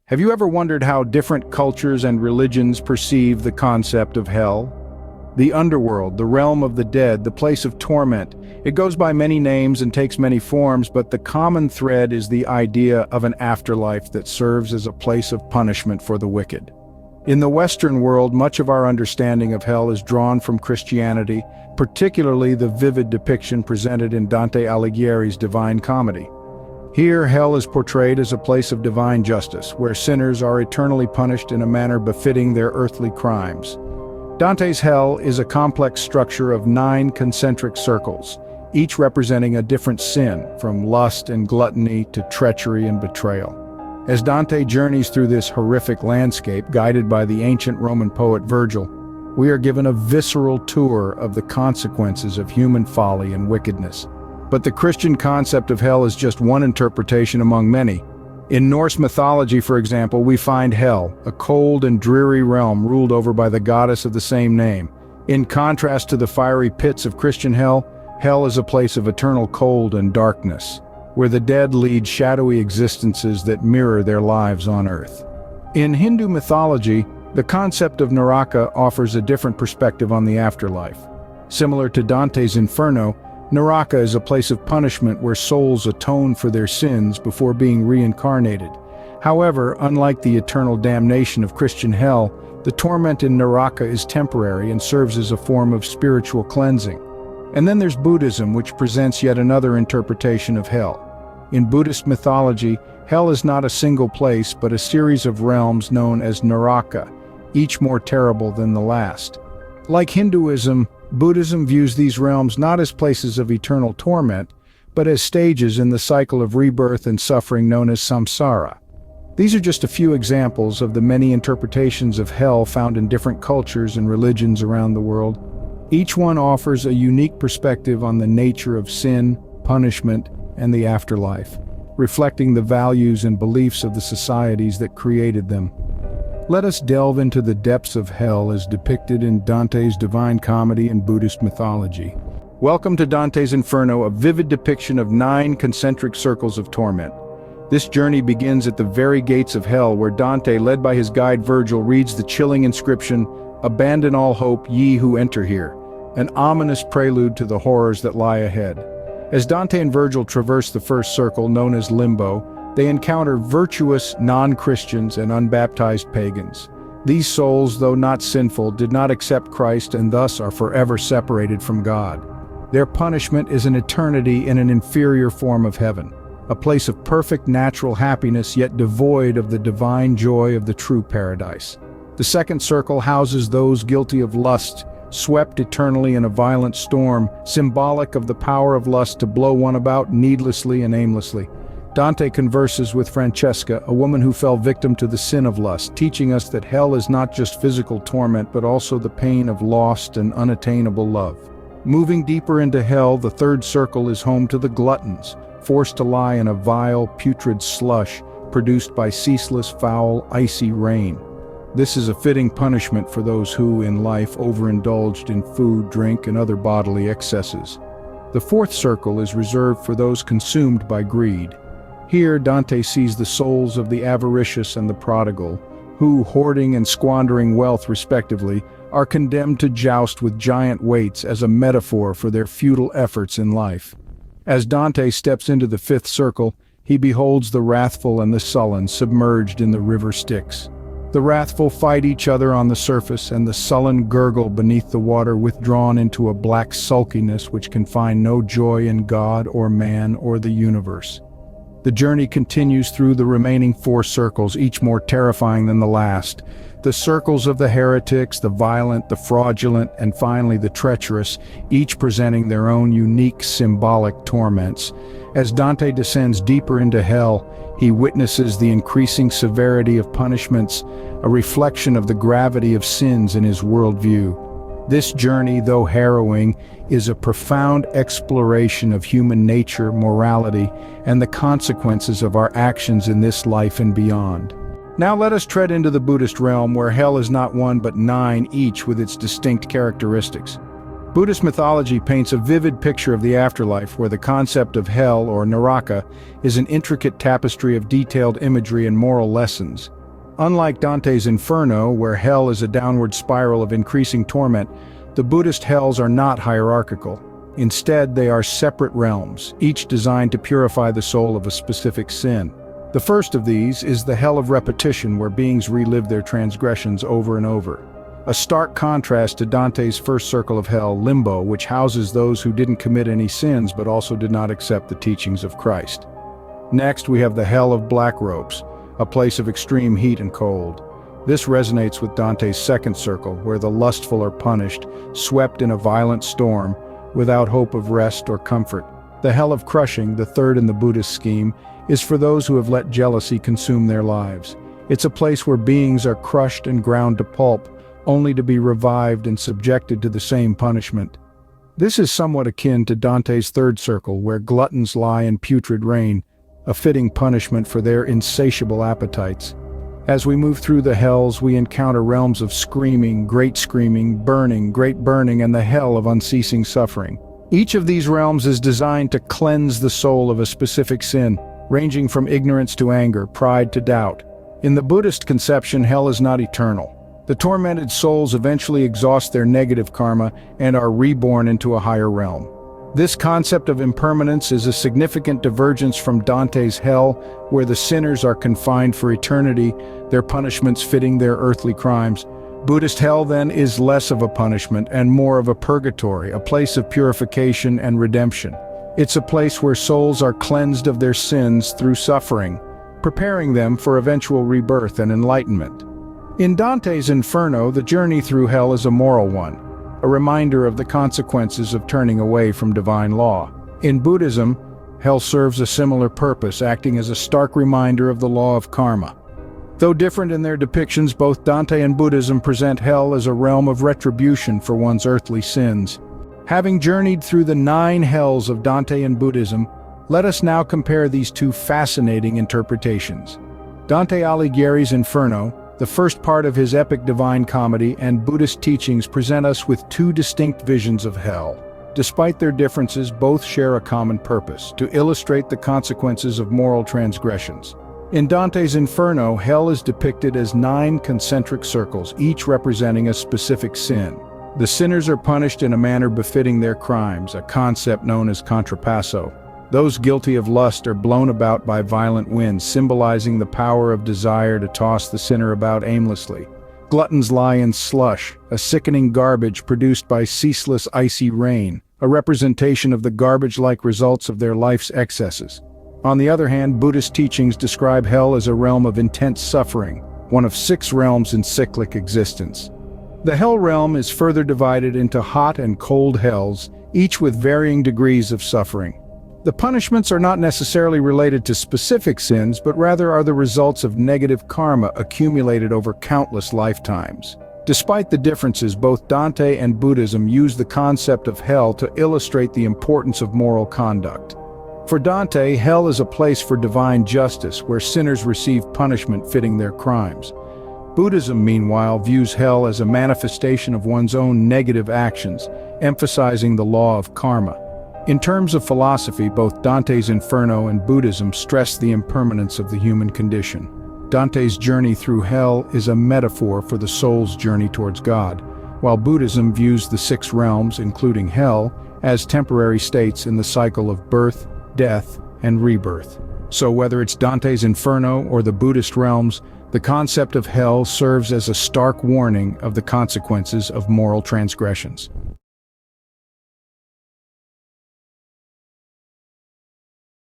Have you ever wondered how different cultures and religions perceive the concept of hell? The underworld, the realm of the dead, the place of torment. It goes by many names and takes many forms, but the common thread is the idea of an afterlife that serves as a place of punishment for the wicked. In the Western world, much of our understanding of hell is drawn from Christianity, particularly the vivid depiction presented in Dante Alighieri's Divine Comedy. Here, hell is portrayed as a place of divine justice, where sinners are eternally punished in a manner befitting their earthly crimes. Dante's hell is a complex structure of 9 concentric circles, each representing a different sin, from lust and gluttony to treachery and betrayal. As Dante journeys through this horrific landscape, guided by the ancient Roman poet Virgil, we are given a visceral tour of the consequences of human folly and wickedness. But the Christian concept of hell is just one interpretation among many. In Norse mythology, for example, we find hell, a cold and dreary realm ruled over by the goddess of the same name. In contrast to the fiery pits of Christian hell, hell is a place of eternal cold and darkness, where the dead lead shadowy existences that mirror their lives on earth. In Hindu mythology, the concept of Naraka offers a different perspective on the afterlife. Similar to Dante's Inferno, Naraka is a place of punishment where souls atone for their sins before being reincarnated. However, unlike the eternal damnation of Christian hell, the torment in Naraka is temporary and serves as a form of spiritual cleansing. And then there's Buddhism, which presents yet another interpretation of hell. In Buddhist mythology, hell is not a single place but a series of realms known as Naraka, each more terrible than the last. Like Hinduism, Buddhism views these realms not as places of eternal torment, but as stages in the cycle of rebirth and suffering known as samsara. These are just a few examples of the many interpretations of hell found in different cultures and religions around the world. Each one offers a unique perspective on the nature of sin, punishment, and the afterlife, reflecting the values and beliefs of the societies that created them. Let us delve into the depths of hell as depicted in Dante's Divine Comedy and Buddhist mythology. Welcome to Dante's Inferno, a vivid depiction of 9 concentric circles of torment. This journey begins at the very gates of hell, where Dante, led by his guide Virgil, reads the chilling inscription, "Abandon all hope, ye who enter here," an ominous prelude to the horrors that lie ahead. As Dante and Virgil traverse the first circle, known as Limbo, they encounter virtuous non-Christians and unbaptized pagans. These souls, though not sinful, did not accept Christ and thus are forever separated from God. Their punishment is an eternity in an inferior form of heaven, a place of perfect natural happiness yet devoid of the divine joy of the true paradise. The second circle houses those guilty of lust, swept eternally in a violent storm, symbolic of the power of lust to blow one about needlessly and aimlessly. Dante converses with Francesca, a woman who fell victim to the sin of lust, teaching us that hell is not just physical torment but also the pain of lost and unattainable love. Moving deeper into hell, the third circle is home to the gluttons, forced to lie in a vile, putrid slush produced by ceaseless, foul, icy rain. This is a fitting punishment for those who, in life, overindulged in food, drink, and other bodily excesses. The fourth circle is reserved for those consumed by greed. Here, Dante sees the souls of the avaricious and the prodigal, who, hoarding and squandering wealth respectively, are condemned to joust with giant weights as a metaphor for their futile efforts in life. As Dante steps into the fifth circle, he beholds the wrathful and the sullen submerged in the river Styx. The wrathful fight each other on the surface, and the sullen gurgle beneath the water, withdrawn into a black sulkiness which can find no joy in God or man or the universe. The journey continues through the remaining 4 circles, each more terrifying than the last. The circles of the heretics, the violent, the fraudulent, and finally the treacherous, each presenting their own unique symbolic torments. As Dante descends deeper into hell, he witnesses the increasing severity of punishments, a reflection of the gravity of sins in his worldview. This journey, though harrowing, is a profound exploration of human nature, morality, and the consequences of our actions in this life and beyond. Now let us tread into the Buddhist realm, where hell is not 1 but 9, each with its distinct characteristics. Buddhist mythology paints a vivid picture of the afterlife, where the concept of hell, or Naraka, is an intricate tapestry of detailed imagery and moral lessons. Unlike Dante's Inferno, where hell is a downward spiral of increasing torment, the Buddhist hells are not hierarchical. Instead, they are separate realms, each designed to purify the soul of a specific sin. The first of these is the hell of repetition, where beings relive their transgressions over and over. A stark contrast to Dante's first circle of hell, Limbo, which houses those who didn't commit any sins but also did not accept the teachings of Christ. Next, we have the hell of black robes, a place of extreme heat and cold. This resonates with Dante's second circle, where the lustful are punished, swept in a violent storm, without hope of rest or comfort. The hell of crushing, the third in the Buddhist scheme, is for those who have let jealousy consume their lives. It's a place where beings are crushed and ground to pulp, only to be revived and subjected to the same punishment. This is somewhat akin to Dante's third circle, where gluttons lie in putrid rain, a fitting punishment for their insatiable appetites. As we move through the hells, we encounter realms of screaming, burning, great burning, and the hell of unceasing suffering. Each of these realms is designed to cleanse the soul of a specific sin, ranging from ignorance to anger, pride to doubt. In the Buddhist conception, hell is not eternal. The tormented souls eventually exhaust their negative karma and are reborn into a higher realm. This concept of impermanence is a significant divergence from Dante's hell, where the sinners are confined for eternity, their punishments fitting their earthly crimes. Buddhist hell, then, is less of a punishment and more of a purgatory, a place of purification and redemption. It's a place where souls are cleansed of their sins through suffering, preparing them for eventual rebirth and enlightenment. In Dante's Inferno, the journey through hell is a moral one, a reminder of the consequences of turning away from divine law. In Buddhism, hell serves a similar purpose, acting as a stark reminder of the law of karma. Though different in their depictions, both Dante and Buddhism present hell as a realm of retribution for one's earthly sins. Having journeyed through the 9 hells of Dante and Buddhism, let us now compare these two fascinating interpretations. Dante Alighieri's Inferno, the first part of his epic Divine Comedy, and Buddhist teachings present us with two distinct visions of hell. Despite their differences, both share a common purpose: to illustrate the consequences of moral transgressions. In Dante's Inferno, hell is depicted as 9 concentric circles, each representing a specific sin. The sinners are punished in a manner befitting their crimes, a concept known as contrapasso. Those guilty of lust are blown about by violent winds, symbolizing the power of desire to toss the sinner about aimlessly. Gluttons lie in slush, a sickening garbage produced by ceaseless icy rain, a representation of the garbage-like results of their life's excesses. On the other hand, Buddhist teachings describe hell as a realm of intense suffering, one of 6 realms in cyclic existence. The hell realm is further divided into hot and cold hells, each with varying degrees of suffering. The punishments are not necessarily related to specific sins, but rather are the results of negative karma accumulated over countless lifetimes. Despite the differences, both Dante and Buddhism use the concept of hell to illustrate the importance of moral conduct. For Dante, hell is a place for divine justice, where sinners receive punishment fitting their crimes. Buddhism, meanwhile, views hell as a manifestation of one's own negative actions, emphasizing the law of karma. In terms of philosophy, both Dante's Inferno and Buddhism stress the impermanence of the human condition. Dante's journey through hell is a metaphor for the soul's journey towards God, while Buddhism views the 6 realms, including hell, as temporary states in the cycle of birth, death, and rebirth. So whether it's Dante's Inferno or the Buddhist realms, the concept of hell serves as a stark warning of the consequences of moral transgressions.